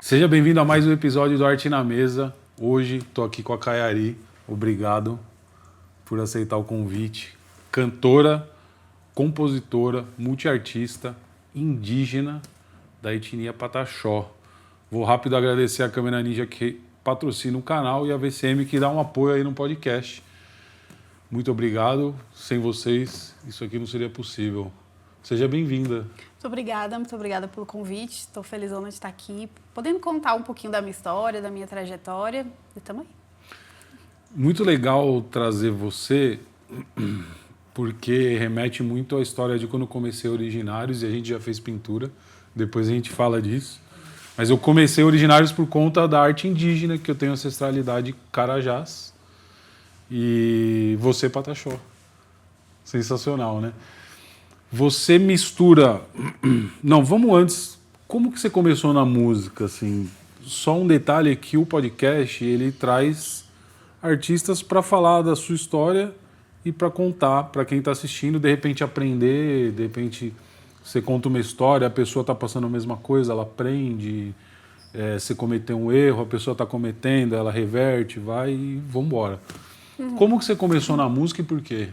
Seja bem-vindo a mais um episódio do Arte na Mesa. Hoje estou aqui com a Kayari. Obrigado por aceitar o convite. Cantora, compositora, multiartista, indígena da etnia Pataxó. Vou rápido agradecer a Câmera Ninja que patrocina o canal e a VCM que dá um apoio aí no podcast. Muito obrigado. Sem vocês, isso aqui não seria possível. Seja bem-vinda. Muito obrigada pelo convite. Estou felizona de estar aqui, podendo contar um pouquinho da minha história, da minha trajetória e também. Muito legal trazer você, porque remete muito à história de quando eu comecei Originários e a gente já fez pintura, depois a gente fala disso. Mas eu comecei Originários por conta da arte indígena, que eu tenho ancestralidade Carajás, e você Pataxó. Sensacional, né? Você mistura... Não, vamos antes. Como que você começou na música, assim? Só um detalhe que o podcast, ele traz artistas para falar da sua história e para contar para quem está assistindo, de repente aprender, de repente você conta uma história, a pessoa está passando a mesma coisa, ela aprende, você cometeu um erro, a pessoa está cometendo, ela reverte, vai e vambora. Como que você começou na música e por quê?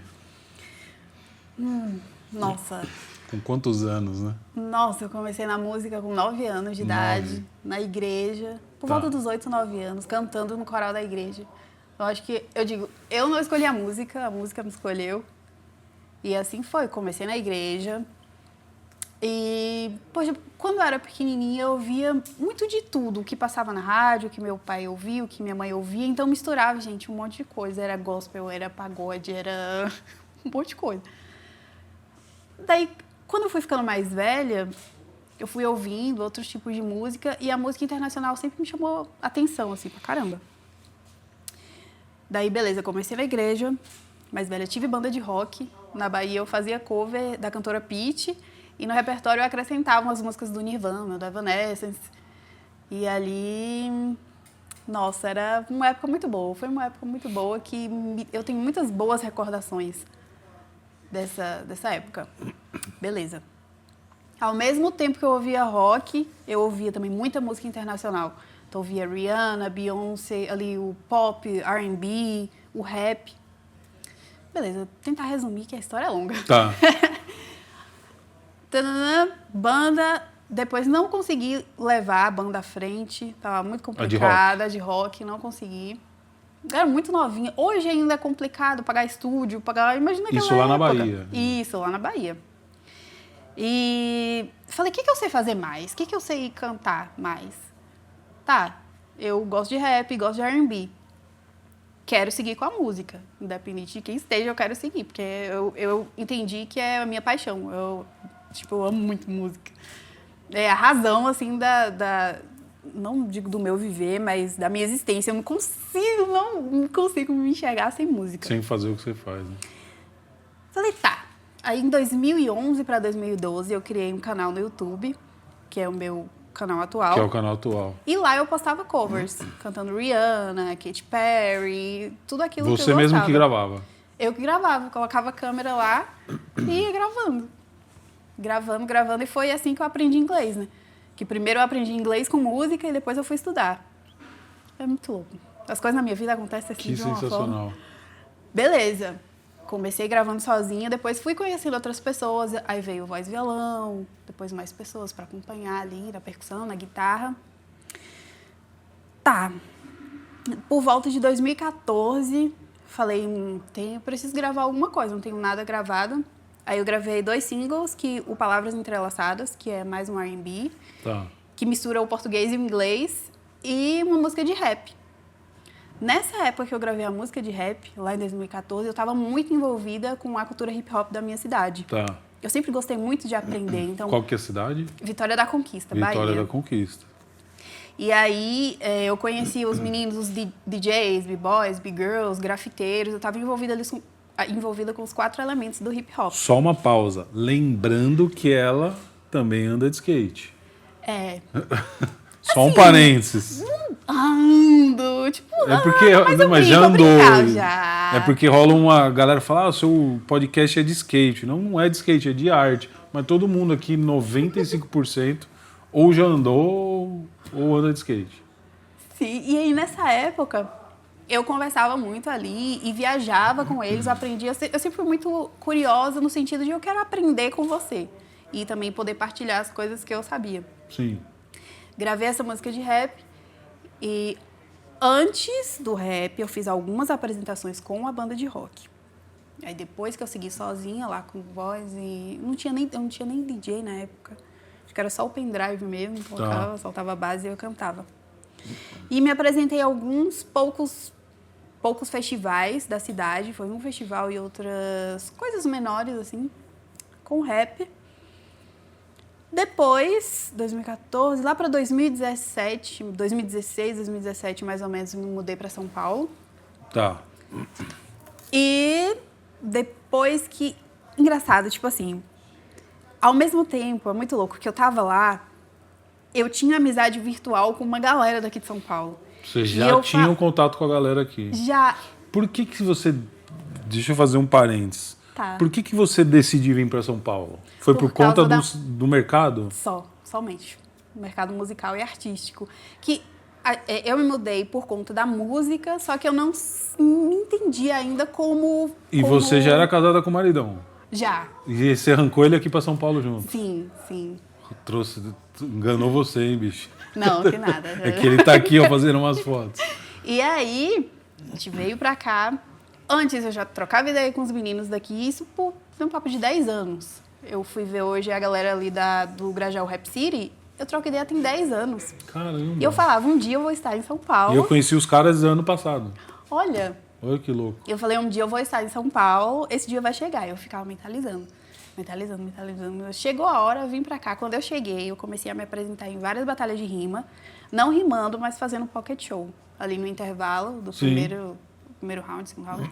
Nossa. Com quantos anos, né? Nossa, eu comecei na música com 9 anos de idade, na igreja, por volta dos 8, 9 anos, cantando no coral da igreja. Eu acho que, eu não escolhi a música me escolheu. E assim foi, comecei na igreja. E, poxa, quando eu era pequenininha, eu ouvia muito de tudo, o que passava na rádio, o que meu pai ouvia, o que minha mãe ouvia. Então misturava, gente, um monte de coisa. Era gospel, era pagode, era um monte de coisa. Daí, quando eu fui ficando mais velha, eu fui ouvindo outros tipos de música e a música internacional sempre me chamou atenção, assim, pra caramba. Daí, beleza, eu comecei na igreja, mais velha, tive banda de rock. Na Bahia eu fazia cover da cantora Pitty e no repertório eu acrescentava umas músicas do Nirvana, da Evanescence. E ali, nossa, era uma época muito boa. Foi uma época muito boa que eu tenho muitas boas recordações dessa época. Beleza. Ao mesmo tempo que eu ouvia rock, eu ouvia também muita música internacional. Então, eu ouvia Rihanna, Beyoncé, ali o pop, R&B, o rap. Beleza, vou tentar resumir que a história é longa. Tá. Banda, depois não consegui levar a banda à frente, tava muito complicada, de rock, não consegui. Era muito novinha. Hoje ainda é complicado pagar estúdio, imagina aquela Isso lá época. na Bahia. Isso, lá na Bahia. E falei, o que eu sei fazer mais? O que eu sei cantar mais? Tá, eu gosto de rap, gosto de R&B. Quero seguir com a música. Independente de quem esteja, eu quero seguir. Porque eu entendi que é a minha paixão. Eu amo muito música. É a razão, assim, não digo do meu viver, mas da minha existência. Eu não consigo me enxergar sem música. Sem fazer o que você faz, né? Falei, tá. Aí, em 2011 para 2012, eu criei um canal no YouTube, que é o meu canal atual. Que é o canal atual. E lá eu postava covers, cantando Rihanna, Katy Perry, tudo aquilo que eu Você gostava. mesmo que gravava? Eu que gravava, colocava a câmera lá e ia gravando. Gravando, e foi assim que eu aprendi inglês, né? Que primeiro eu aprendi inglês com música e depois eu fui estudar. É muito louco. As coisas na minha vida acontecem assim de uma sensacional. forma. Beleza. Comecei gravando sozinha, depois fui conhecendo outras pessoas, aí veio voz e violão, depois mais pessoas para acompanhar ali na percussão, na guitarra. Tá. Por volta de 2014, falei, preciso gravar alguma coisa, não tenho nada gravado. Aí eu gravei 2 singles, o Palavras Entrelaçadas, que é mais um R&B, que mistura o português e o inglês, e uma música de rap. Nessa época que eu gravei a música de rap, lá em 2014, eu estava muito envolvida com a cultura hip-hop da minha cidade. Tá. Eu sempre gostei muito de aprender, então... Qual que é a cidade? Vitória da Conquista, Bahia. Vitória da Conquista. E aí, eu conheci os meninos, os DJs, B-boys, B-girls, grafiteiros. Eu estava envolvida com os 4 elementos do hip-hop. Só uma pausa. Lembrando que ela também anda de skate. É. Só um parênteses. Ando, tipo, é porque, mas já andou. Já. É porque rola uma galera fala, seu podcast é de skate. Não é de skate, é de arte. Mas todo mundo aqui, 95%, ou já andou ou anda de skate. Sim, e aí nessa época eu conversava muito ali e viajava com eles, aprendia. Eu sempre fui muito curiosa no sentido de eu quero aprender com você e também poder partilhar as coisas que eu sabia. Sim. Gravei essa música de rap e antes do rap eu fiz algumas apresentações com a banda de rock. Aí depois que eu segui sozinha lá com voz e eu não tinha nem DJ na época. Acho que era só o pendrive mesmo, colocava, soltava a base e eu cantava. E me apresentei a alguns poucos festivais da cidade, foi um festival e outras coisas menores assim, com rap. Depois, 2014, lá para 2017, 2016, 2017 mais ou menos, me mudei para São Paulo. Tá. E depois que... Engraçado, tipo assim, ao mesmo tempo, é muito louco, que eu tava lá, eu tinha amizade virtual com uma galera daqui de São Paulo. Você já tinha um contato com a galera aqui. Já. Por que você... Deixa eu fazer um parênteses. Tá. Por que você decidiu vir para São Paulo? Foi por conta do mercado? Somente. Mercado musical e artístico. Que eu me mudei por conta da música, só que eu não me entendia ainda como... E você já era casada com o maridão? Já. E você arrancou ele aqui para São Paulo junto? Sim, sim. Enganou você, hein, bicho? Não, que nada. É que ele tá aqui, ó, fazendo umas fotos. E aí, a gente veio pra cá. Antes eu já trocava ideia com os meninos daqui, isso por um papo de 10 anos. Eu fui ver hoje a galera ali do Grajaú Rap City, eu troco ideia tem 10 anos. Caramba. E eu falava, um dia eu vou estar em São Paulo. E eu conheci os caras ano passado. Olha que louco. Eu falei, um dia eu vou estar em São Paulo, esse dia vai chegar. Eu ficava mentalizando. Chegou a hora, eu vim pra cá. Quando eu cheguei, eu comecei a me apresentar em várias batalhas de rima. Não rimando, mas fazendo um pocket show. Ali no intervalo do primeiro round, segundo round.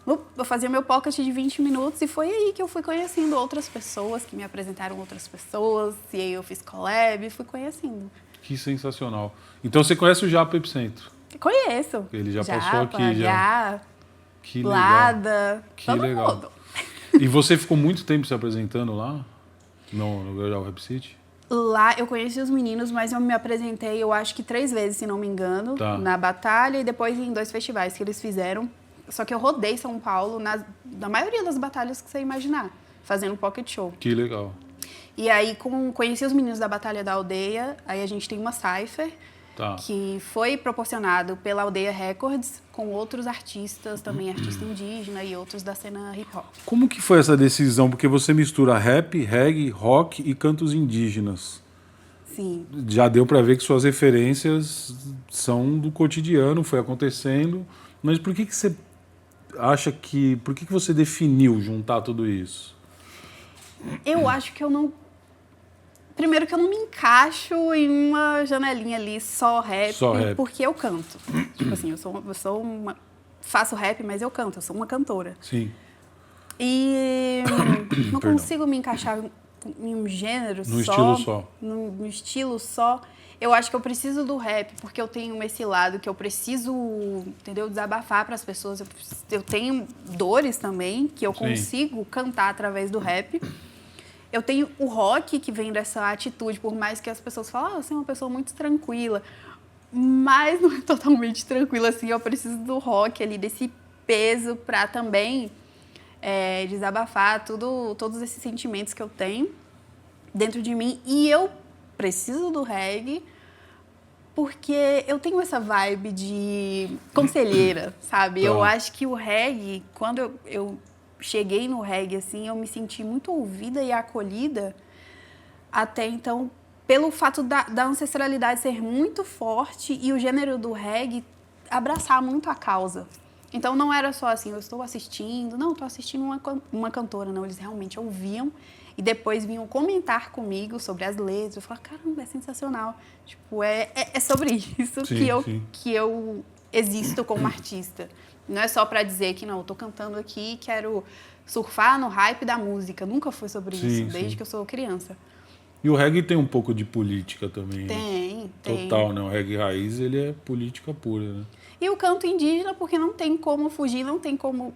Eu fazia meu pocket de 20 minutos e foi aí que eu fui conhecendo outras pessoas, que me apresentaram outras pessoas. E aí eu fiz collab e fui conhecendo. Que sensacional. Então você conhece o Japa Epicentro? Conheço. Ele já passou aqui, já. Que legal. Lada. Que legal. Mundo. E você ficou muito tempo se apresentando lá? No Grajaú Rap City? Lá eu conheci os meninos, mas eu me apresentei, eu acho que 3 vezes, se não me engano, na batalha e depois em 2 festivais que eles fizeram. Só que eu rodei São Paulo na maioria das batalhas que você imaginar, fazendo pocket show. Que legal. E aí conheci os meninos da Batalha da Aldeia, aí a gente tem uma cypher, que foi proporcionado pela Aldeia Records, com outros artistas, também artista indígena e outros da cena hip-hop. Como que foi essa decisão? Porque você mistura rap, reggae, rock e cantos indígenas. Sim. Já deu para ver que suas referências são do cotidiano, foi acontecendo. Mas por que você acha que... Por que você definiu juntar tudo isso? Eu acho que eu não... Primeiro que eu não me encaixo em uma janelinha ali só rap, porque eu canto. Tipo assim, faço rap, mas eu canto, eu sou uma cantora. Sim. E não consigo me encaixar em um gênero no estilo só. No estilo só. Eu acho que eu preciso do rap, porque eu tenho esse lado que eu preciso, entendeu, desabafar para as pessoas. Eu tenho dores também, que eu consigo cantar através do rap. Eu tenho o rock, que vem dessa atitude, por mais que as pessoas falem, você é uma pessoa muito tranquila. Mas não é totalmente tranquila, assim. Eu preciso do rock ali, desse peso para também desabafar todos esses sentimentos que eu tenho dentro de mim. E eu preciso do reggae porque eu tenho essa vibe de conselheira, sabe? Eu acho que o reggae, quando eu cheguei no reggae, assim, eu me senti muito ouvida e acolhida até então, pelo fato da ancestralidade ser muito forte e o gênero do reggae abraçar muito a causa. Então, não era só assim, eu estou assistindo, não, estou assistindo uma cantora, não, eles realmente ouviam e depois vinham comentar comigo sobre as letras. Eu falava, caramba, é sensacional. Tipo, é sobre isso que eu existo como artista. Não é só para dizer que, não, eu tô cantando aqui e quero surfar no hype da música. Nunca foi sobre isso, desde que eu sou criança. E o reggae tem um pouco de política também. Tem. Total, né? O reggae raiz, ele é política pura, né? E o canto indígena, porque não tem como fugir, não tem como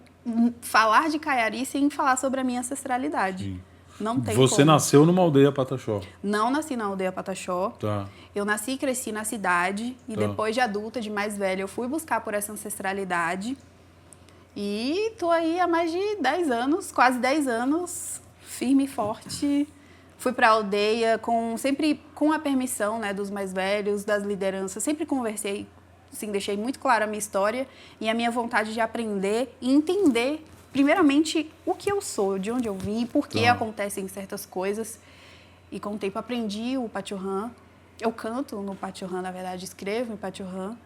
falar de Caiari sem falar sobre a minha ancestralidade. Sim. Não tem Você como. nasceu numa aldeia Pataxó. Não nasci na aldeia Pataxó. Tá. Eu nasci e cresci na cidade. E depois de adulta, de mais velha, eu fui buscar por essa ancestralidade. E tô aí há mais de 10 anos, quase 10 anos, firme e forte. Fui para a aldeia sempre com a permissão, né, dos mais velhos, das lideranças. Sempre conversei, assim, deixei muito clara a minha história e a minha vontade de aprender e entender, primeiramente, o que eu sou, de onde eu vim, por que acontecem certas coisas. E com o tempo aprendi o Pachorrã. Eu canto no Pachorrã, na verdade, escrevo em Pachorrã.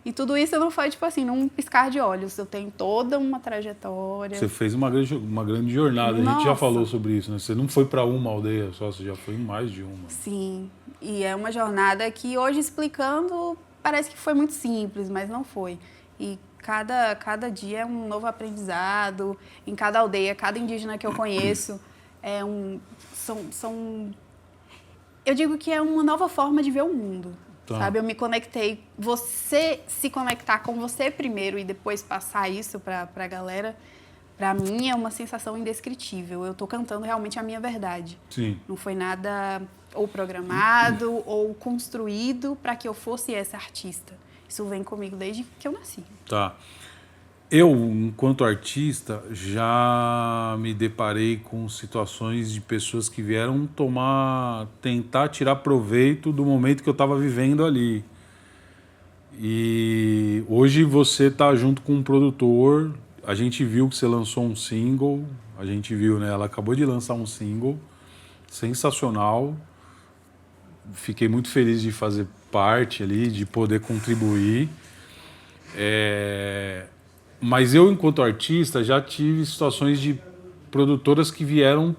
E tudo isso não foi, tipo assim, num piscar de olhos. Eu tenho toda uma trajetória. Você fez uma grande jornada. A gente já Nossa. falou sobre isso, né? Você não foi para uma aldeia só, você já foi em mais de uma. Sim. E é uma jornada que hoje, explicando, parece que foi muito simples, mas não foi. E cada dia é um novo aprendizado. Em cada aldeia, cada indígena que eu conheço, eu digo que é uma nova forma de ver o mundo. Sabe, eu me conectei. Você se conectar com você primeiro e depois passar isso para a galera, para mim é uma sensação indescritível. Eu estou cantando realmente a minha verdade. Sim. Não foi nada ou programado ou construído para que eu fosse essa artista. Isso vem comigo desde que eu nasci. Tá. Eu, enquanto artista, já me deparei com situações de pessoas que vieram tentar tirar proveito do momento que eu estava vivendo ali. E hoje você está junto com um produtor, a gente viu que você lançou um single, a gente viu, né? Ela acabou de lançar um single sensacional. Fiquei muito feliz de fazer parte ali, de poder contribuir. Mas eu, enquanto artista, já tive situações de produtoras que vieram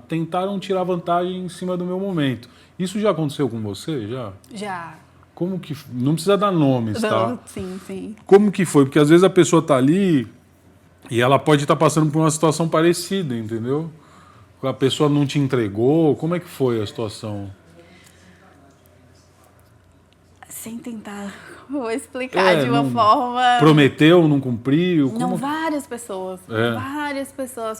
tentaram tirar vantagem em cima do meu momento. Isso já aconteceu com você? Já? Já. Como que... Não precisa dar nomes, tá? Sim, sim. Como que foi? Porque às vezes a pessoa tá ali e ela pode estar passando por uma situação parecida, entendeu? A pessoa não te entregou. Como é que foi a situação? Sem tentar, vou explicar de uma forma... Prometeu, não cumpriu? Não, várias pessoas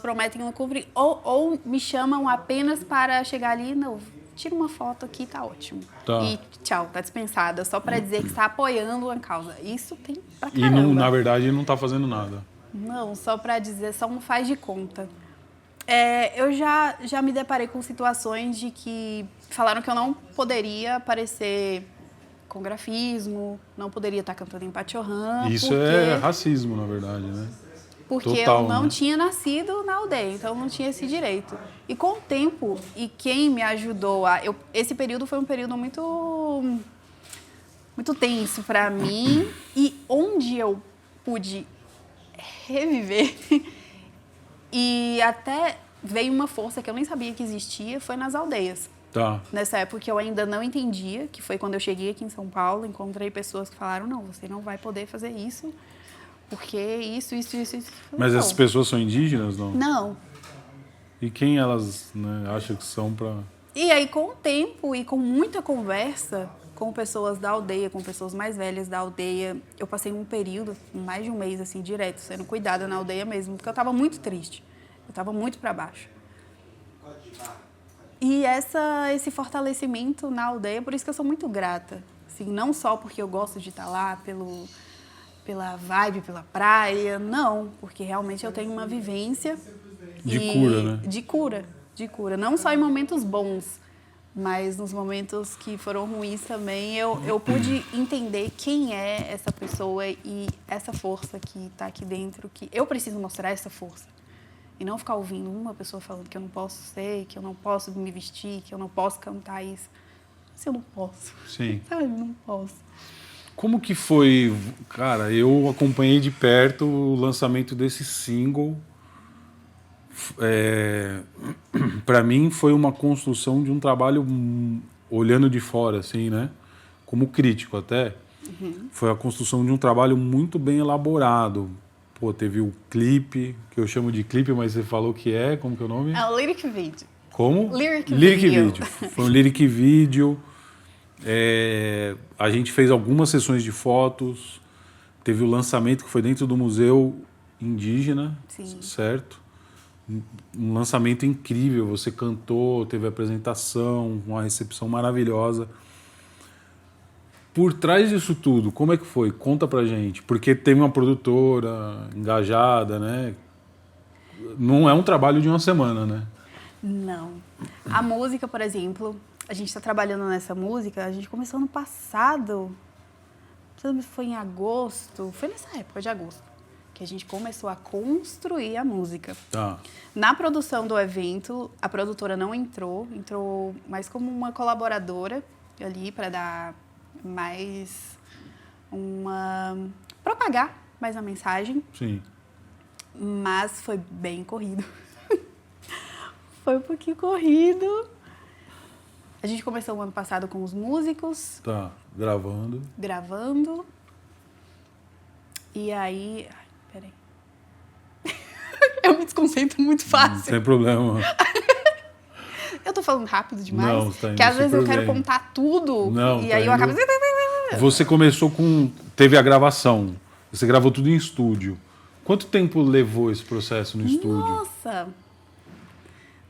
prometem não cumprir. Ou me chamam apenas para chegar ali, não, tira uma foto aqui, tá ótimo. Tá. E tchau, tá dispensada, só para dizer que está apoiando uma causa. Isso tem pra E caramba. na verdade não tá fazendo nada. Não, só para dizer, só um faz de conta. Eu já me deparei com situações de que falaram que eu não poderia aparecer com grafismo, não poderia estar cantando em Pachorrã. Isso é racismo, na verdade, né? Porque Total, eu não né? tinha nascido na aldeia, então eu não tinha esse direito. E com o tempo, e quem me ajudou esse período foi um período muito, muito tenso para mim, e onde eu pude reviver, e até veio uma força que eu nem sabia que existia, foi nas aldeias. Tá. Nessa época eu ainda não entendia, que foi quando eu cheguei aqui em São Paulo, encontrei pessoas que falaram, não, você não vai poder fazer isso, porque isso. Falei, Mas essas pessoas são indígenas, não? Não. E quem elas, né, acham que são para... E aí, com o tempo e com muita conversa com pessoas da aldeia, com pessoas mais velhas da aldeia, eu passei um período, mais de um mês, assim, direto, sendo cuidada na aldeia mesmo, porque eu estava muito triste, eu estava muito para baixo. E esse fortalecimento na aldeia, por isso que eu sou muito grata. Assim, não só porque eu gosto de estar lá pela vibe, pela praia, não. Porque realmente eu tenho uma vivência... De cura, né? De cura. Não só em momentos bons, mas nos momentos que foram ruins também, eu pude entender quem é essa pessoa e essa força que está aqui dentro, que eu preciso mostrar essa força. E não ficar ouvindo uma pessoa falando que eu não posso ser, que eu não posso me vestir, que eu não posso cantar isso. Se eu não posso. Sim. Sabe, não posso. Como que foi... Cara, eu acompanhei de perto o lançamento desse single. Para mim foi uma construção de um trabalho olhando de fora, assim, né? Como crítico até. Uhum. Foi a construção de um trabalho muito bem elaborado. Pô, teve o clipe, que eu chamo de clipe, mas você falou que como que é o nome? É o lyric video. Como? Lyric video. Foi um lyric video. A gente fez algumas sessões de fotos. Teve o lançamento que foi dentro do Museu Indígena, Sim. certo? um lançamento incrível. Você cantou, teve apresentação, uma recepção maravilhosa. Por trás disso tudo, como é que foi? Conta pra gente. Porque tem uma produtora engajada, né? Não é um trabalho de uma semana, né? Não. A música, por exemplo, a gente está trabalhando nessa música, a gente começou ano passado, foi em agosto, foi nessa época de agosto, que a gente começou a construir a música. Tá. Na produção do evento, a produtora não entrou mais como uma colaboradora ali para dar mais propagar mais a mensagem. Sim. Mas foi bem corrido. Foi um pouquinho corrido. A gente começou o ano passado com os músicos. Tá, gravando. E aí... Ai, peraí. Eu me desconcentro muito fácil. Sem problema. Eu tô falando rápido demais. Não, tá indo que às vezes eu super quero bem. contar tudo. Não, e tá aí eu indo- acabo... Você começou com... Teve a gravação. Você gravou tudo em estúdio. Quanto tempo levou esse processo no estúdio? Nossa!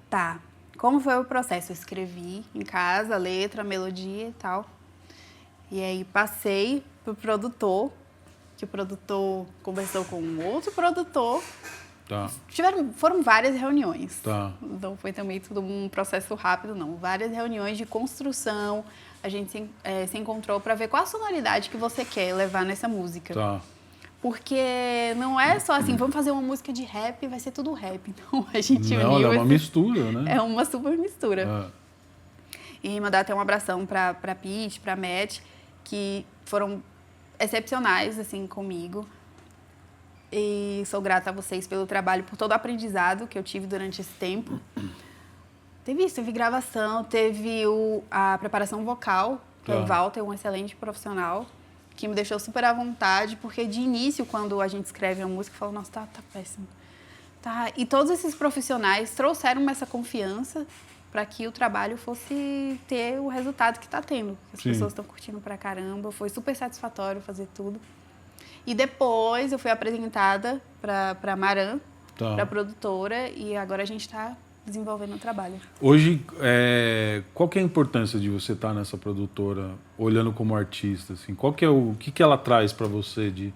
Tá. Como foi o processo? Eu escrevi em casa, a letra, a melodia e tal. E aí passei pro produtor, que o produtor conversou com um outro produtor. Tá, Foram várias reuniões. tá. Não foi também tudo um processo rápido, não. Várias reuniões de construção. A gente se encontrou para ver qual a sonoridade que você quer levar nessa música. Tá. Porque não é só assim, vamos fazer uma música de rap e vai ser tudo rap. Então, a gente Não, uniu é uma mistura, né? É uma super mistura. É. E mandar até um abração pra Pete, pra Matt, que foram excepcionais, assim, comigo. E sou grata a vocês pelo trabalho, por todo o aprendizado que eu tive durante esse tempo. Teve gravação, teve a preparação vocal, que é o Walter, um excelente profissional, que me deixou super à vontade, porque de início, quando a gente escreve uma música, eu falo, nossa, tá péssimo. Tá. E todos esses profissionais trouxeram essa confiança para que o trabalho fosse ter o resultado que está tendo. As Sim. pessoas estão curtindo pra caramba, foi super satisfatório fazer tudo. E depois eu fui apresentada para Maran, Tá. para a produtora, e agora a gente está desenvolvendo o trabalho. Hoje, qual que é a importância de você estar nessa produtora, olhando como artista? Assim? Qual que é o que ela traz para você de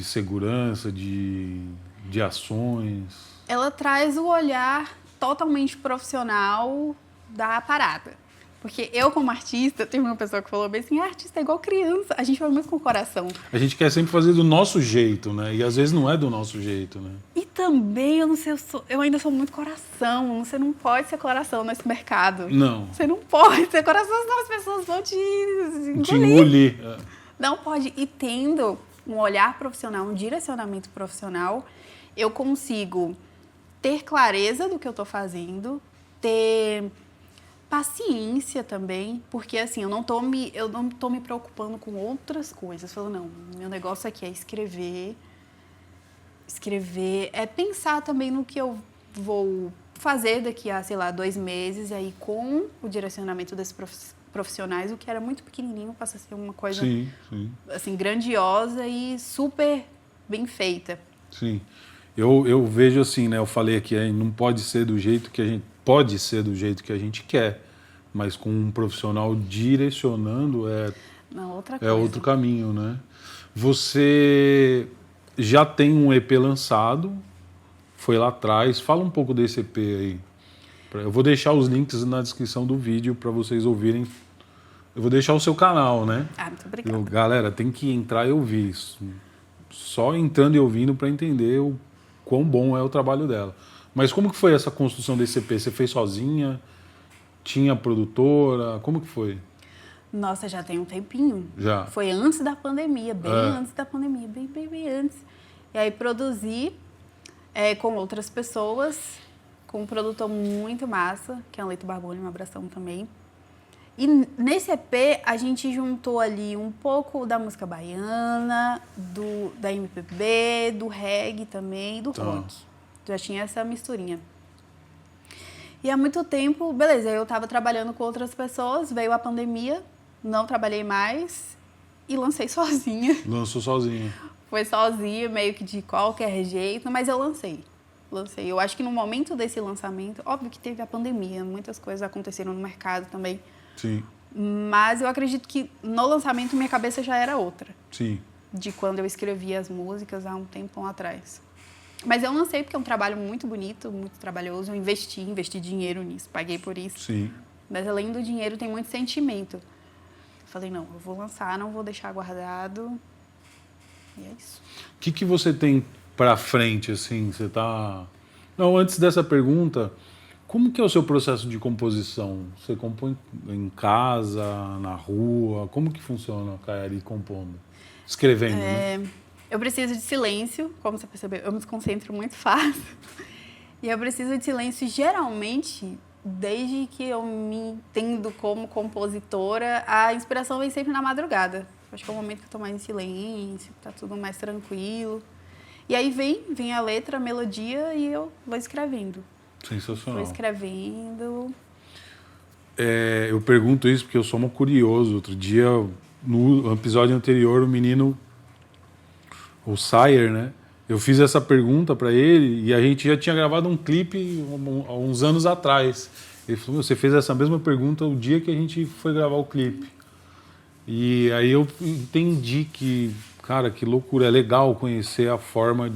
segurança, de ações? Ela traz o olhar totalmente profissional da parada. Porque eu, como artista, tem uma pessoa que falou bem assim, artista é igual criança, a gente vai muito com o coração. A gente quer sempre fazer do nosso jeito, né? E às vezes não é do nosso jeito, né? E também, eu não sei, eu ainda sou muito coração. Você não pode ser coração nesse mercado. Não. Você não pode ser coração, senão as pessoas vão te Te engolir. Não pode. E tendo um olhar profissional, um direcionamento profissional, eu consigo ter clareza do que eu estou fazendo, ter paciência também, porque assim, eu não tô me preocupando com outras coisas. Falando, não, meu negócio aqui é escrever, é pensar também no que eu vou fazer daqui a, sei lá, 2 meses, aí com o direcionamento desses profissionais, o que era muito pequenininho passa a ser uma coisa Sim. assim, grandiosa e super bem feita. Sim. Eu vejo assim, né? Eu falei aqui, não pode ser do jeito que a gente... Pode ser do jeito que a gente quer, mas com um profissional direcionando Não, outra é coisa. outro caminho, né? Você já tem um EP lançado, foi lá atrás. Fala um pouco desse EP aí. Eu vou deixar os links na descrição do vídeo para vocês ouvirem. Eu vou deixar o seu canal, né? Muito obrigada. Galera, tem que entrar e ouvir isso. Só entrando e ouvindo para entender o quão bom é o trabalho dela. Mas como que foi essa construção desse EP? Você fez sozinha? Tinha produtora? Como que foi? Nossa, já tem um tempinho. Já. Foi antes da pandemia, bem antes da pandemia, bem antes. E aí produzi com outras pessoas, com um produtor muito massa, que é o Leito Barboni, um abração também. E nesse EP a gente juntou ali um pouco da música baiana, da MPB, do reggae também, do rock. Já tinha essa misturinha. E há muito tempo, beleza, eu estava trabalhando com outras pessoas, veio a pandemia, não trabalhei mais e lancei sozinha. Lançou sozinha. Foi sozinha, meio que de qualquer jeito, mas eu lancei. lancei. Eu acho que no momento desse lançamento, óbvio que teve a pandemia, muitas coisas aconteceram no mercado também. Sim. Mas eu acredito que no lançamento minha cabeça já era outra. Sim. De quando eu escrevia as músicas há um tempão atrás. Mas eu lancei porque é um trabalho muito bonito, muito trabalhoso. Eu investi dinheiro nisso, paguei por isso. Sim. Mas além do dinheiro tem muito sentimento. Eu falei, não, eu vou lançar, não vou deixar guardado. E é isso. O que você tem pra frente, assim? Você tá... Não, antes dessa pergunta, como que é o seu processo de composição? Você compõe em casa, na rua? Como que funciona a Kayari compondo? Escrevendo, né? Eu preciso de silêncio, como você percebeu, eu me desconcentro muito fácil. E eu preciso de silêncio, geralmente, desde que eu me entendo como compositora, a inspiração vem sempre na madrugada. Acho que é o momento que eu tô mais em silêncio, tá tudo mais tranquilo. E aí vem a letra, a melodia e eu vou escrevendo. Sensacional. Vou escrevendo. Eu pergunto isso porque eu sou muito curioso. Outro dia, no episódio anterior, o menino, o Sayer, né? Eu fiz essa pergunta para ele e a gente já tinha gravado um clipe há uns anos atrás. Ele falou, você fez essa mesma pergunta o dia que a gente foi gravar o clipe. E aí eu entendi que, cara, que loucura, é legal conhecer a forma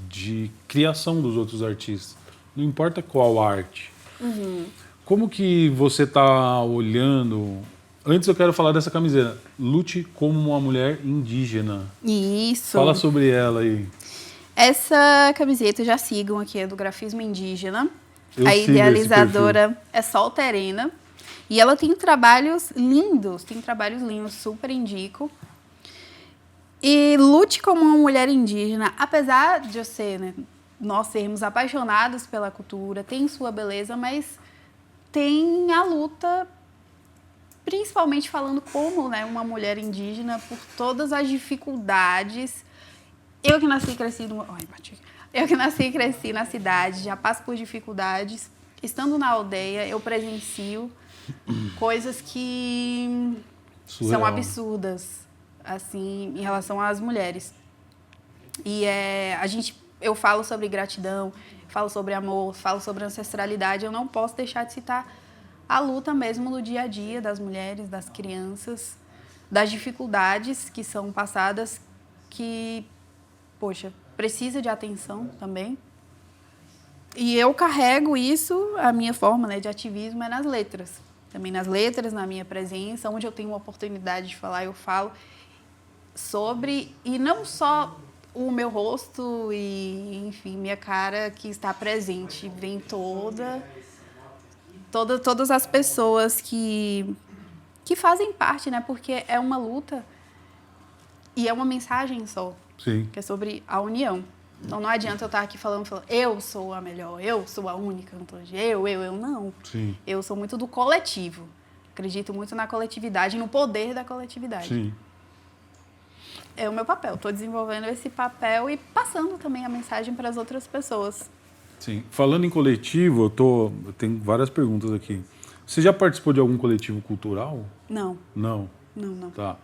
de criação dos outros artistas. Não importa qual arte. Uhum. Como que você está olhando... Antes eu quero falar dessa camiseta. Lute como uma mulher indígena. Isso. Fala sobre ela aí. Essa camiseta, já sigam aqui, é do Grafismo Indígena. Eu a sigo idealizadora é Sol Terena. E ela tem trabalhos lindos, super indico. E lute como uma mulher indígena, apesar de eu ser, né, nós sermos apaixonados pela cultura, tem sua beleza, mas tem a luta, principalmente falando como, né, uma mulher indígena, por todas as dificuldades. Eu que nasci e cresci e cresci na cidade, já passo por dificuldades. Estando na aldeia, eu presencio coisas que são absurdas, assim, em relação às mulheres. E eu falo sobre gratidão, falo sobre amor, falo sobre ancestralidade. Eu não posso deixar de citar a luta mesmo no dia a dia das mulheres, das crianças, das dificuldades que são passadas, que, poxa, precisa de atenção também. E eu carrego isso, a minha forma, né, de ativismo é nas letras. Também nas letras, na minha presença, onde eu tenho uma oportunidade de falar, eu falo sobre, e não só o meu rosto e, enfim, minha cara que está presente, vem todas as pessoas que fazem parte, né, porque é uma luta e é uma mensagem só. Sim. Que é sobre a união. Então não adianta eu estar aqui falando eu sou a melhor, eu sou a única cantora, eu não. Sim. Eu sou muito do coletivo. Acredito muito na coletividade, no poder da coletividade. Sim. É o meu papel. Estou desenvolvendo esse papel e passando também a mensagem para as outras pessoas. Sim. Falando em coletivo, eu tenho várias perguntas aqui. Você já participou de algum coletivo cultural? Não. Não? Não. Tá.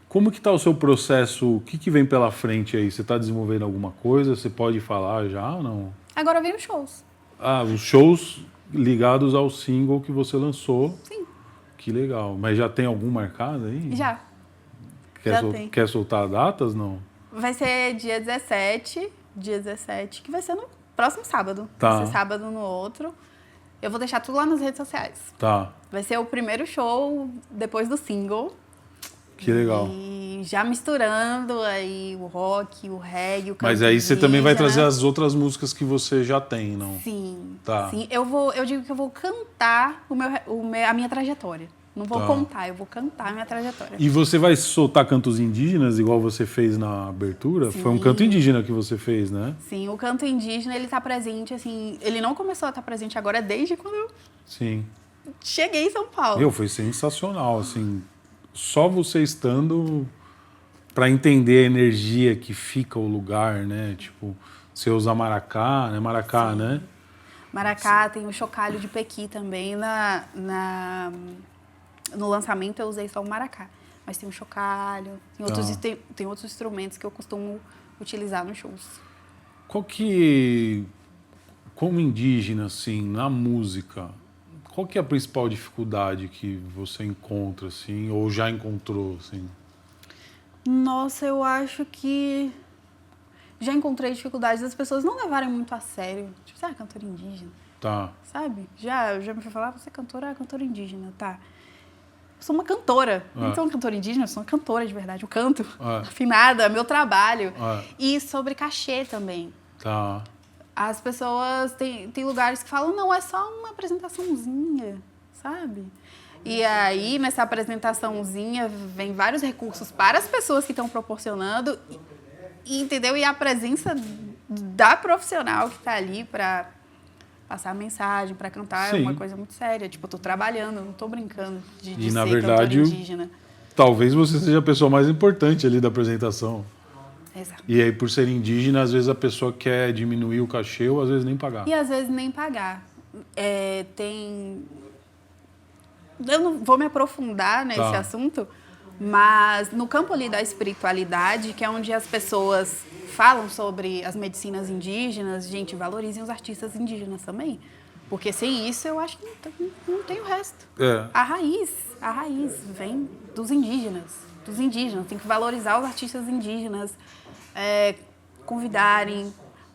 Como que está o seu processo? O que vem pela frente aí? Você está desenvolvendo alguma coisa? Você pode falar já ou não? Agora vem os shows. Ah, os shows ligados ao single que você lançou. Sim. Que legal. Mas já tem algum marcado aí? Já. Tem. Quer soltar datas, não? Vai ser dia 17, que vai ser no próximo sábado. Tá. Vai ser sábado no outro. Eu vou deixar tudo lá nas redes sociais. Tá. Vai ser o primeiro show depois do single. Que legal. E já misturando aí o rock, o reggae, o canto Mas aí você indígena. também vai trazer as outras músicas que você já tem, não? Sim. Tá. Sim. Eu digo que eu vou cantar a minha trajetória. Não vou contar, eu vou cantar a minha trajetória. E você vai soltar cantos indígenas, igual você fez na abertura? Sim. Foi um canto indígena que você fez, né? Sim, o canto indígena, ele tá presente, assim... Ele não começou a estar presente agora desde quando eu Sim. cheguei em São Paulo. Foi sensacional, assim... Só você estando para entender a energia que fica o lugar, né? Tipo, você usa maracá, né? Maracá, sim, né? Maracá, tem o chocalho de Pequi também. No lançamento eu usei só o maracá. Mas tem o chocalho, tem outros instrumentos que eu costumo utilizar nos shows. como indígena, assim, na música, qual que é a principal dificuldade que você encontra, assim, ou já encontrou, assim? Nossa, eu acho que já encontrei dificuldades das pessoas não levarem muito a sério. Tipo, você é cantora indígena, Tá. sabe? Já me foi falar, você é cantora indígena, tá? Eu sou uma cantora. Eu não sou uma cantora indígena, eu sou uma cantora de verdade. Eu canto afinada, meu trabalho. E sobre cachê também. Tá. As pessoas... Tem lugares que falam, não, é só uma apresentaçãozinha, sabe? E aí, nessa apresentaçãozinha, vem vários recursos para as pessoas que estão proporcionando, entendeu? E a presença da profissional que está ali para passar a mensagem, para cantar, Sim. é uma coisa muito séria. Tipo, eu tô trabalhando, não tô brincando de na ser verdade, cantora indígena. Talvez você seja a pessoa mais importante ali da apresentação. Exato. E aí, por ser indígena, às vezes a pessoa quer diminuir o cachê ou às vezes nem pagar. E às vezes nem pagar. Eu não vou me aprofundar nesse assunto, mas no campo ali da espiritualidade, que é onde as pessoas falam sobre as medicinas indígenas, gente, valorizem os artistas indígenas também. Porque sem isso, eu acho que não tem o resto. A raiz vem dos indígenas. Tem que valorizar os artistas indígenas, convidarem,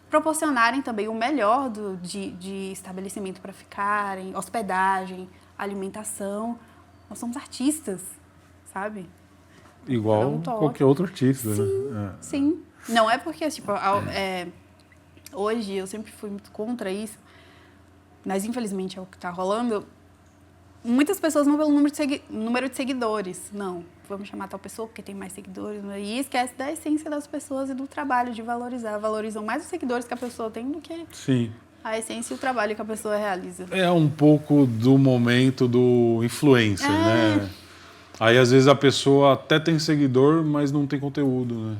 proporcionarem também o melhor de estabelecimento para ficarem, hospedagem, alimentação. Nós somos artistas, sabe? Igual qualquer outro artista, sim, né? Sim. Não é porque, tipo, hoje eu sempre fui muito contra isso, mas infelizmente é o que está rolando. Muitas pessoas não pelo número de seguidores. Não, vamos chamar tal pessoa porque tem mais seguidores. E esquece da essência das pessoas e do trabalho, de valorizar. Valorizam mais os seguidores que a pessoa tem do que a essência e o trabalho que a pessoa realiza. É um pouco do momento do influencer, né? Aí, às vezes, a pessoa até tem seguidor, mas não tem conteúdo, né?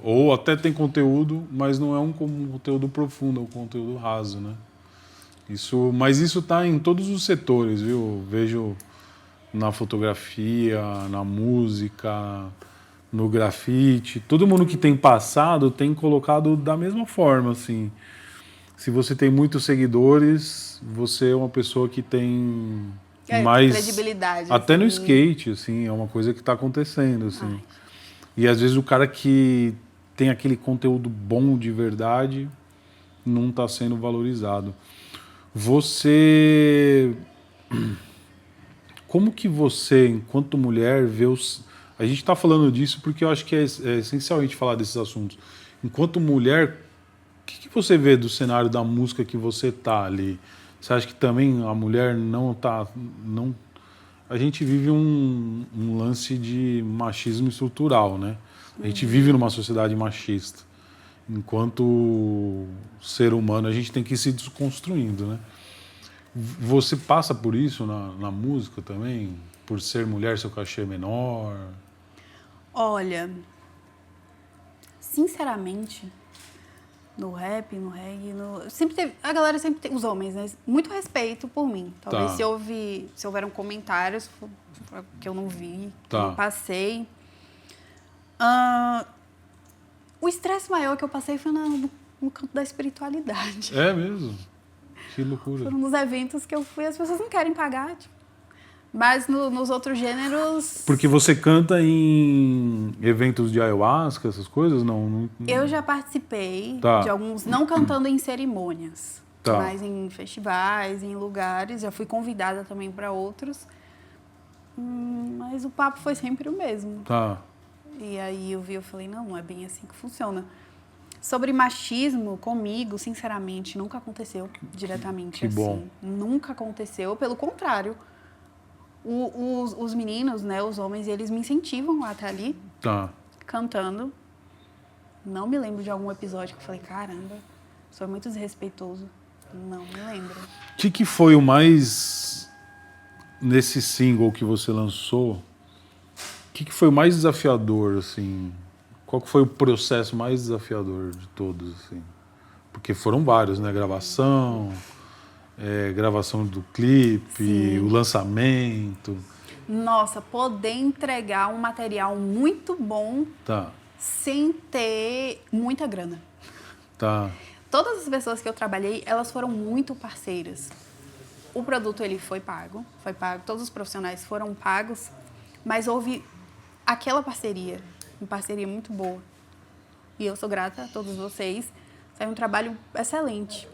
Ou até tem conteúdo, mas não é um conteúdo profundo, é um conteúdo raso, né? Mas isso está em todos os setores, viu? Vejo na fotografia, na música, no grafite. Todo mundo que tem passado tem colocado da mesma forma, assim. Se você tem muitos seguidores, você é uma pessoa que tem mais credibilidade. Até assim. no skate, assim, é uma coisa que está acontecendo, assim. E às vezes o cara que tem aquele conteúdo bom de verdade não está sendo valorizado. Como que você, enquanto mulher, vê os... A gente está falando disso porque eu acho que é essencial a gente falar desses assuntos. Enquanto mulher, o que você vê do cenário da música que você tá ali? Você acha que também a mulher não tá... A gente vive um lance de machismo estrutural, né? A gente vive numa sociedade machista. Enquanto ser humano, a gente tem que ir se desconstruindo, né? Você passa por isso na música também? Por ser mulher, seu cachê é menor? Olha, sinceramente, no rap, no reggae, a galera sempre tem, os homens, né? Muito respeito por mim. Talvez se houveram comentários que eu não vi, que eu não passei. O estresse maior que eu passei foi no campo da espiritualidade. É mesmo? Que loucura. Foram nos eventos que eu fui, as pessoas não querem pagar, tipo. Mas nos outros gêneros... Porque você canta em eventos de ayahuasca, essas coisas? Não. Eu já participei de alguns, não cantando em cerimônias, mas em festivais, em lugares. Já fui convidada também para outros. Mas o papo foi sempre o mesmo. E aí eu falei, não é bem assim que funciona. Sobre machismo, comigo, sinceramente, nunca aconteceu diretamente assim. Bom. Nunca aconteceu, pelo contrário. Os meninos, né, os homens, eles me incentivam a estar ali, cantando. Não me lembro de algum episódio que eu falei, caramba, sou muito desrespeitoso. Não me lembro. O que foi o mais... Nesse single que você lançou, o que foi o mais desafiador, assim? Qual que foi o processo mais desafiador de todos, assim? Porque foram vários, né? Gravação do clipe, o lançamento. Nossa, poder entregar um material muito bom sem ter muita grana. todas as pessoas que eu trabalhei, elas foram muito parceiras. O produto, ele foi pago, todos os profissionais foram pagos, mas houve aquela parceria, uma parceria muito boa. E eu sou grata a todos vocês. Foi um trabalho excelente.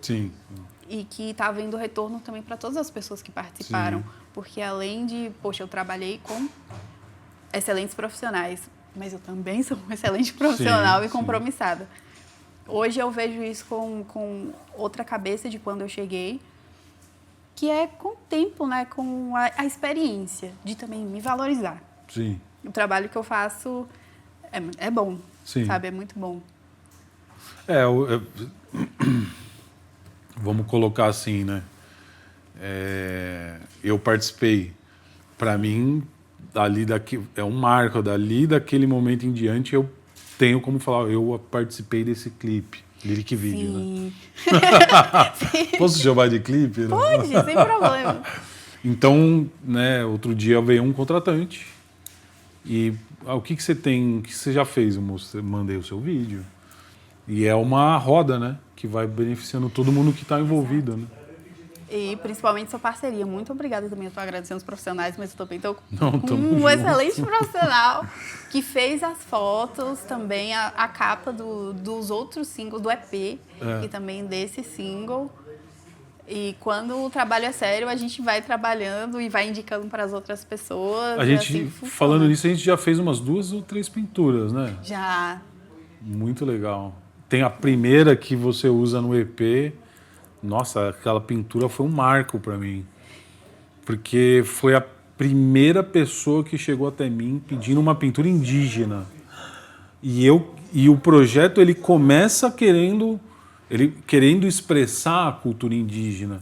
Sim. E que está havendo retorno também para todas as pessoas que participaram. Sim. Porque além de, poxa, eu trabalhei com excelentes profissionais, mas eu também sou um excelente profissional e compromissada. Hoje eu vejo isso com outra cabeça de quando eu cheguei, que é com o tempo, né? Com a experiência, de também me valorizar. Sim. O trabalho que eu faço é bom, sim. sabe? É muito bom. Vamos colocar assim, né? Eu participei. Para mim, é um marco. Dali daquele momento em diante, eu tenho como falar, eu participei desse clipe. Lyric Video, né? Posso chamar de clipe? Pode, sem problema. Então, né, outro dia veio um contratante e o que você tem, o que você já fez? Eu mandei o seu vídeo. E é uma roda, né, que vai beneficiando todo mundo que está envolvido, né? E principalmente sua parceria. Muito obrigada também. Eu estou agradecendo os profissionais, mas eu também estou com um excelente profissional que fez as fotos, também a capa dos outros singles, do EP e também desse single. E quando o trabalho é sério, a gente vai trabalhando e vai indicando para as outras pessoas. A gente, falando nisso, a gente já fez umas 2 ou 3 pinturas, né? Já. Muito legal. Tem a primeira que você usa no EP. Nossa, aquela pintura foi um marco para mim. Porque foi a primeira pessoa que chegou até mim pedindo uma pintura indígena. E o projeto, ele começa querendo expressar a cultura indígena.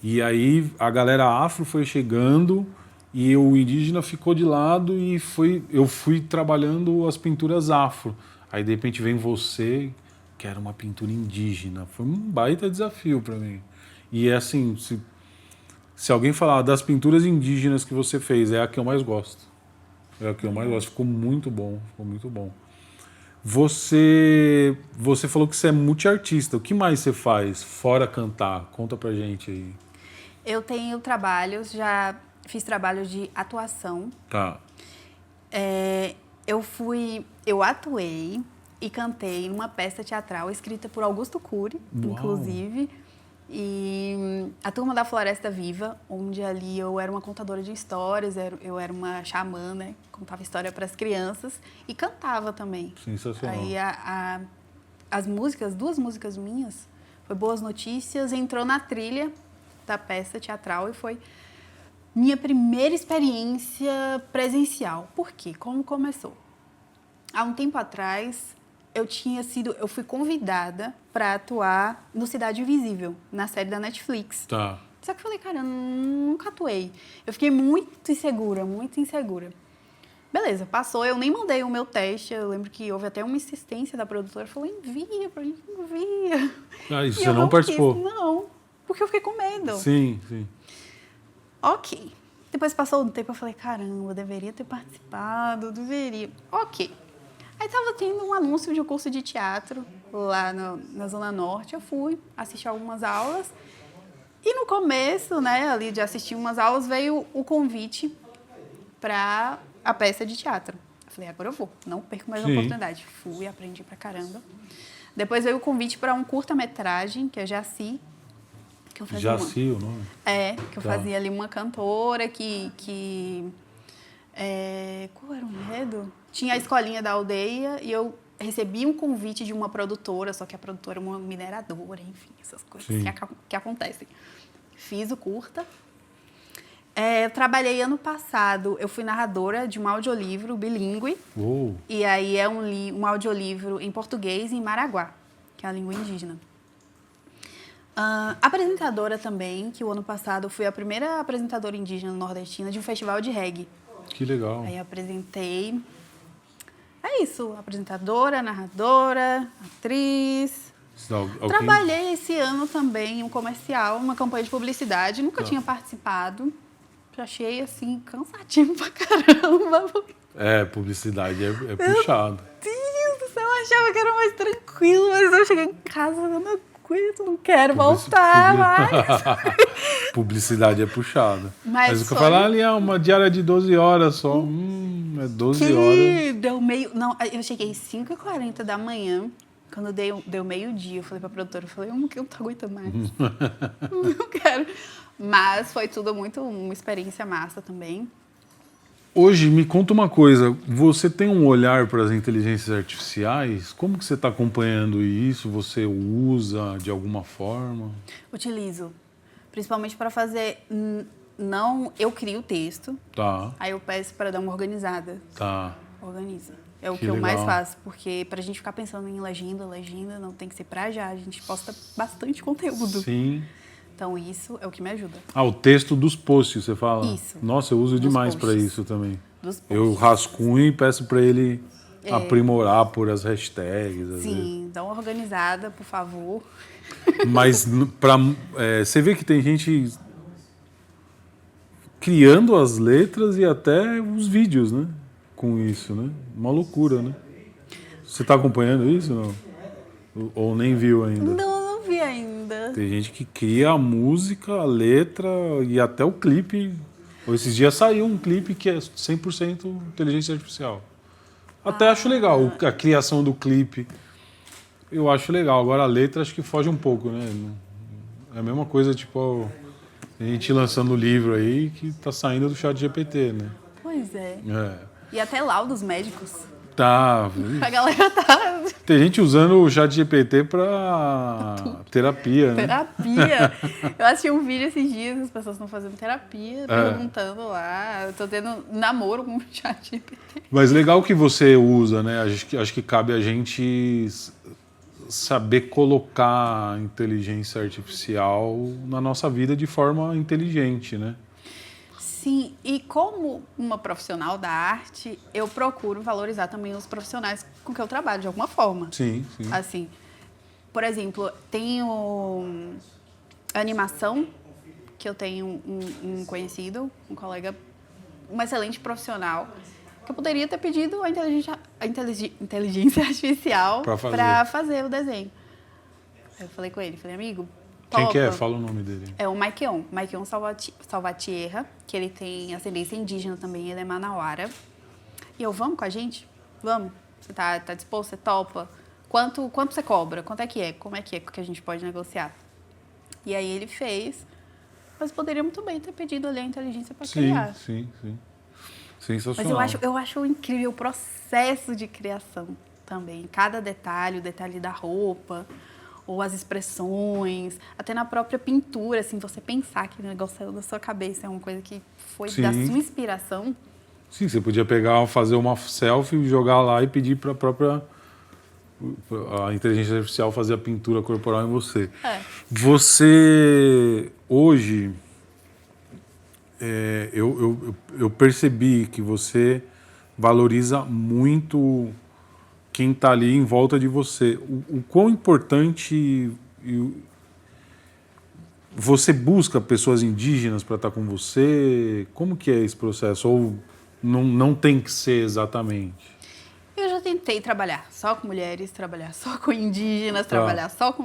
E aí a galera afro foi chegando e o indígena ficou de lado e eu fui trabalhando as pinturas afro. Aí de repente vem você, que era uma pintura indígena. Foi um baita desafio para mim. E é assim, se alguém falar das pinturas indígenas que você fez, é a que eu mais gosto. É a que eu mais gosto. Ficou muito bom, ficou muito bom. Você falou que você é multiartista. O que mais você faz fora cantar? Conta pra gente aí. Eu tenho trabalhos, já fiz trabalhos de atuação. Tá. Eu atuei e cantei numa peça teatral escrita por Augusto Cury, inclusive. E a Turma da Floresta Viva, onde ali eu era uma contadora de histórias, eu era uma xamã, né? Contava história para as crianças e cantava também. Sensacional. Aí as músicas, 2 músicas minhas, foi Boas Notícias, entrou na trilha da peça teatral e foi minha primeira experiência presencial. Por quê? Como começou? Há um tempo atrás, eu fui convidada para atuar no Cidade Invisível, na série da Netflix. Tá. Só que eu falei, cara, eu nunca atuei. Eu fiquei muito insegura, muito insegura. Beleza, passou, eu nem mandei o meu teste, eu lembro que houve até uma insistência da produtora, falou, envia pra gente, envia. Ah, isso você não participou? Não, porque eu fiquei com medo. Sim, sim. Ok. Depois passou um tempo, eu falei, caramba, eu deveria ter participado, deveria. Ok. Aí estava tendo um anúncio de um curso de teatro lá na Zona Norte. Eu fui assistir algumas aulas. E no começo, né, ali de assistir umas aulas, veio o convite para a peça de teatro. Eu falei, agora eu vou, não perco mais a oportunidade. Fui, aprendi pra caramba. Depois veio o convite para um curta-metragem, que é Jaci. Que eu fazia Jaci, o nome? Que eu fazia ali uma cantora qual era o enredo? Tinha a escolinha da aldeia e eu recebi um convite de uma produtora, só que a produtora é uma mineradora, enfim, essas coisas que acontecem. Fiz o curta. Eu trabalhei ano passado, eu fui narradora de um audiolivro bilíngue. Uou. E aí é um audiolivro em português e em maraguá, que é a língua indígena. Apresentadora também, que o ano passado eu fui a primeira apresentadora indígena nordestina de um festival de reggae. Que legal. Aí apresentei. É isso, apresentadora, narradora, atriz. Trabalhei esse ano também em um comercial, uma campanha de publicidade. Nunca tinha participado. Achei, assim, cansativo pra caramba. Publicidade é puxado. Meu Deus do céu, achava que era mais tranquilo, mas eu cheguei em casa, eu não aguento, não quero voltar mais. Publicidade é puxada. Mas o que eu foi... falo ali é uma diária de 12 horas só. É 12 horas. Deu meio... Não, eu cheguei às 5h40 da manhã. Quando deu meio-dia, eu falei pra produtora, eu falei, eu não tô aguentando mais. Não quero. Mas foi tudo uma experiência massa também. Hoje, me conta uma coisa, você tem um olhar para as inteligências artificiais? Como que você está acompanhando isso? Você usa de alguma forma? Utilizo. Principalmente para fazer... Não, eu crio o texto. Tá. Aí eu peço para dar uma organizada. Tá. Organiza. É o que legal. eu mais faço, porque pra gente ficar pensando em legenda não tem que ser pra já. A gente posta bastante conteúdo. Sim. Então isso é o que me ajuda. O texto dos posts, você fala? Isso. Nossa, eu uso Dos demais para posts. isso também. Dos posts. Eu rascunho e peço para ele aprimorar por as hashtags. Às vezes. Sim, dá uma organizada, por favor. Mas você vê que tem gente criando as letras e até os vídeos, né? Com isso, né? Uma loucura, né? Você está acompanhando isso, não? Ou nem viu ainda? Não vi ainda. Tem gente que cria a música, a letra e até o clipe. Esses dias saiu um clipe que é 100% inteligência artificial. Até acho legal a criação do clipe. Eu acho legal. Agora a letra acho que foge um pouco, né? É a mesma coisa, tipo, a gente lançando o livro aí que tá saindo do ChatGPT, né? Pois é. E até laudos médicos. Tá. A galera tá... Tem gente usando o ChatGPT pra terapia, né? Terapia. Eu assisti um vídeo esses dias, as pessoas estão fazendo terapia, perguntando lá. Eu tô tendo namoro com o ChatGPT. Mas legal que você usa, né? Acho que cabe a gente saber colocar a inteligência artificial na nossa vida de forma inteligente, né? Sim, e como uma profissional da arte, eu procuro valorizar também os profissionais com que eu trabalho, de alguma forma. Sim, sim. Assim, por exemplo, tenho a animação, que eu tenho um conhecido, um colega, um excelente profissional, que eu poderia ter pedido a inteligência artificial para fazer o desenho. Aí eu falei com ele, falei, amigo... Quem que é? Fala o nome dele. É o Maikeon Salvatierra, que ele tem ascendência indígena também, ele é manauara. E eu, vamos com a gente? Vamos? Você tá disposto? Você topa? Quanto você cobra? Quanto é que é? Como é que a gente pode negociar? E aí ele fez, mas poderia muito bem ter pedido ali a inteligência para criar. Sim. Sensacional. Mas eu acho incrível o processo de criação também. Cada detalhe, o detalhe da roupa... ou as expressões, até na própria pintura, assim, você pensar que o negócio saiu da sua cabeça, é uma coisa que foi da sua inspiração. Sim, você podia fazer uma selfie, jogar lá e pedir para a inteligência artificial fazer a pintura corporal em você. Você, hoje, eu percebi que você valoriza muito... quem está ali em volta de você. O quão importante você busca pessoas indígenas para estar com você? Como que é esse processo? Ou não tem que ser exatamente? Eu já tentei trabalhar só com mulheres, trabalhar só com indígenas, trabalhar só com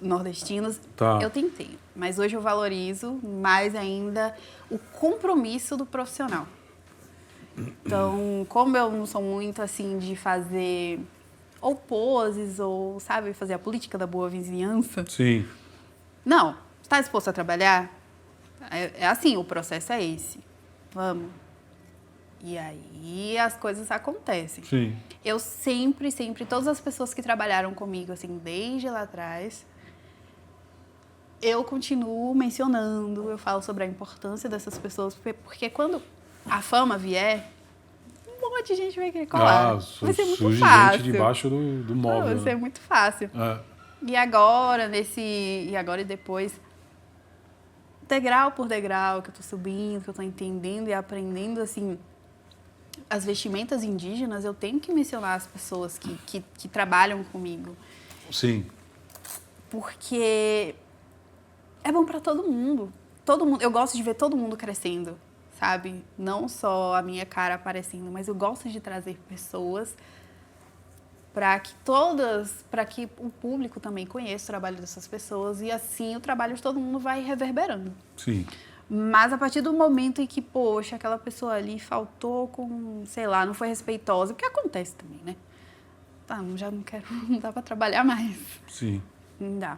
nordestinos. Eu tentei, mas hoje eu valorizo mais ainda o compromisso do profissional. Então, como eu não sou muito, assim, de fazer ou poses ou, sabe, fazer a política da boa vizinhança. Sim. Não. Está disposto a trabalhar? É assim, o processo é esse. Vamos. E aí as coisas acontecem. Sim. Eu sempre, todas as pessoas que trabalharam comigo, assim, desde lá atrás, eu continuo mencionando, eu falo sobre a importância dessas pessoas, porque quando a fama vier, um monte de gente vai querer colar. Vai ser muito fácil. Gente debaixo do móvel. Vai ser muito fácil. E agora e depois, degrau por degrau, que eu tô subindo, que eu tô entendendo e aprendendo, assim, as vestimentas indígenas, eu tenho que mencionar as pessoas que trabalham comigo. Sim. Porque é bom para todo mundo. Eu gosto de ver todo mundo crescendo, sabe? Não só a minha cara aparecendo, mas eu gosto de trazer pessoas para que o público também conheça o trabalho dessas pessoas e assim o trabalho de todo mundo vai reverberando. Sim. Mas a partir do momento em que, poxa, aquela pessoa ali faltou com, sei lá, não foi respeitosa, porque acontece também, né? Tá, já não quero, não dá para trabalhar mais. Sim. Não dá.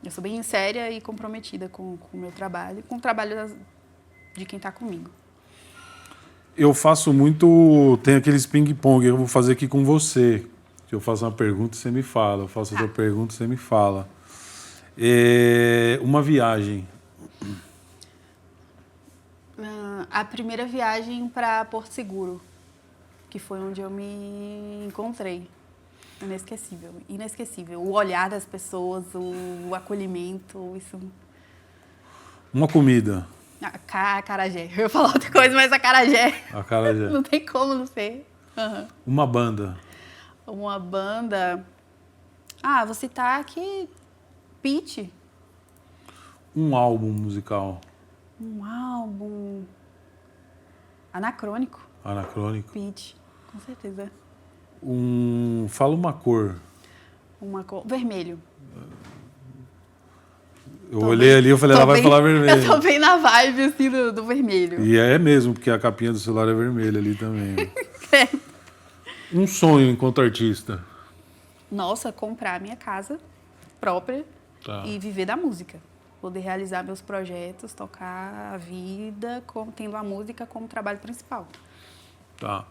Eu sou bem séria e comprometida com o meu trabalho, com o trabalho de quem está comigo. Eu faço muito... Tem aqueles ping-pong que eu vou fazer aqui com você. Eu faço uma pergunta e você me fala. Eu faço outra pergunta e você me fala. Uma viagem. A primeira viagem para Porto Seguro, que foi onde eu me encontrei. Inesquecível, inesquecível. O olhar das pessoas, o acolhimento, isso... Uma comida. Acarajé. Eu ia falar outra coisa, mas acarajé. Acarajé. Não tem como não ser. Uhum. Uma banda. Uma banda... vou citar aqui Pitty. Um álbum musical. Um álbum... Anacrônico. Anacrônico. Pitty, com certeza. Fala uma cor. Uma cor... Vermelho. Eu olhei ali e falei, ela vai falar vermelho. Eu tô bem na vibe, assim, do vermelho. E é mesmo, porque a capinha do celular é vermelha ali também. Um sonho enquanto artista. Nossa, comprar minha casa própria e viver da música. Poder realizar meus projetos, tocar a vida, tendo a música como trabalho principal. Tá.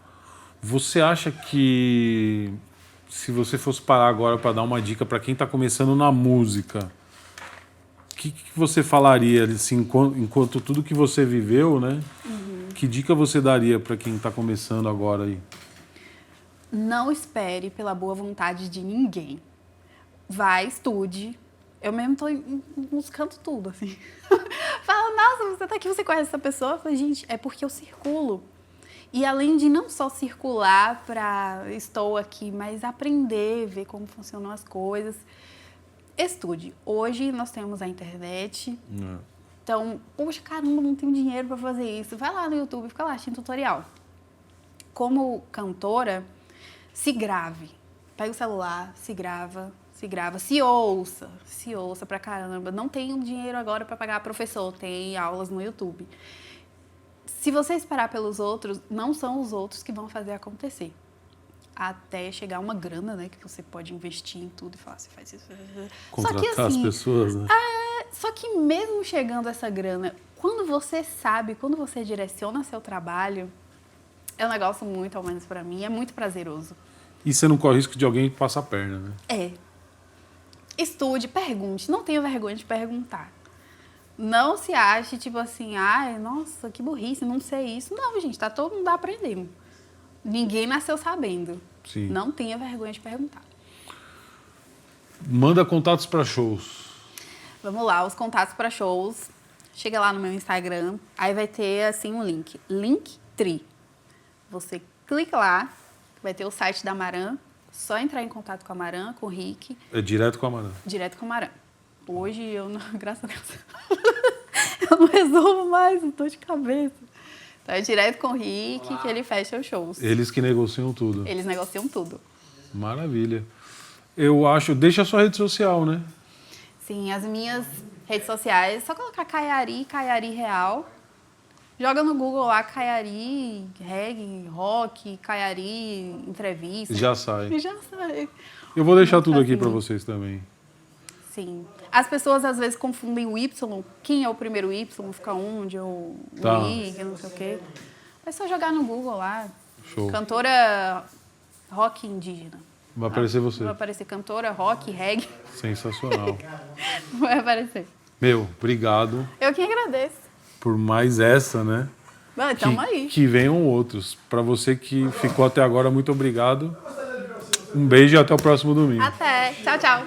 Você acha que, se você fosse parar agora para dar uma dica para quem está começando na música, o que você falaria, assim, enquanto tudo que você viveu, né? Uhum. Que dica você daria para quem está começando agora aí? Não espere pela boa vontade de ninguém. Vai, estude. Eu mesmo tô buscando tudo, assim. Fala, nossa, você tá aqui, você conhece essa pessoa? Eu falo, gente, é porque eu circulo. E além de não só circular estou aqui, mas aprender, ver como funcionam as coisas. Estude. Hoje nós temos a internet. Então, poxa, caramba, não tenho dinheiro para fazer isso. Vai lá no YouTube, fica lá assistindo tutorial. Como cantora, se grave. Pega o celular, se grava, se ouça pra caramba. Não tenho dinheiro agora para pagar professor, tem aulas no YouTube. Se você esperar pelos outros, não são os outros que vão fazer acontecer. Até chegar uma grana, né? Que você pode investir em tudo e falar, você faz isso. Contratar só que, assim, as pessoas, né? Só que mesmo chegando essa grana, quando você sabe, quando você direciona seu trabalho, é um negócio muito, ao menos pra mim, é muito prazeroso. E você não corre risco de alguém passar a perna, né? É. Estude, pergunte. Não tenha vergonha de perguntar. Não se ache, tipo assim, nossa, que burrice, não sei isso. Não, gente, tá todo mundo aprendendo. Ninguém nasceu sabendo. Sim. Não tenha vergonha de perguntar. Manda contatos para shows. Vamos lá, os contatos para shows. Chega lá no meu Instagram, aí vai ter assim um link. Linktree. Você clica lá, vai ter o site da Maran. Só entrar em contato com a Maran, com o Rick. É direto com a Maran? Direto com a Maran. Hoje eu não, graças a Deus, eu não resolvo mais, eu tô de cabeça. Então é direto com o Rick que ele fecha os shows. Eles que negociam tudo. Eles negociam tudo. Maravilha. Eu acho... Deixa a sua rede social, né? Sim, as minhas redes sociais, só colocar Caiari Real. Joga no Google lá, Caiari, reggae, rock, Caiari, entrevista. Já sai. Já sai. Eu vou deixar tudo aqui para vocês também. Sim. As pessoas às vezes confundem o Y. Quem é o primeiro Y? Fica onde? Ou o I, não sei o quê. É só jogar no Google lá. Show. Cantora rock indígena. Vai aparecer você. Vai aparecer cantora rock, reggae. Sensacional. Vai aparecer. Meu, obrigado. Eu que agradeço. Por mais essa, né? Tamo aí. Que venham outros. Para você que ficou até agora, muito obrigado. Um beijo e até o próximo domingo. Até. Tchau, tchau.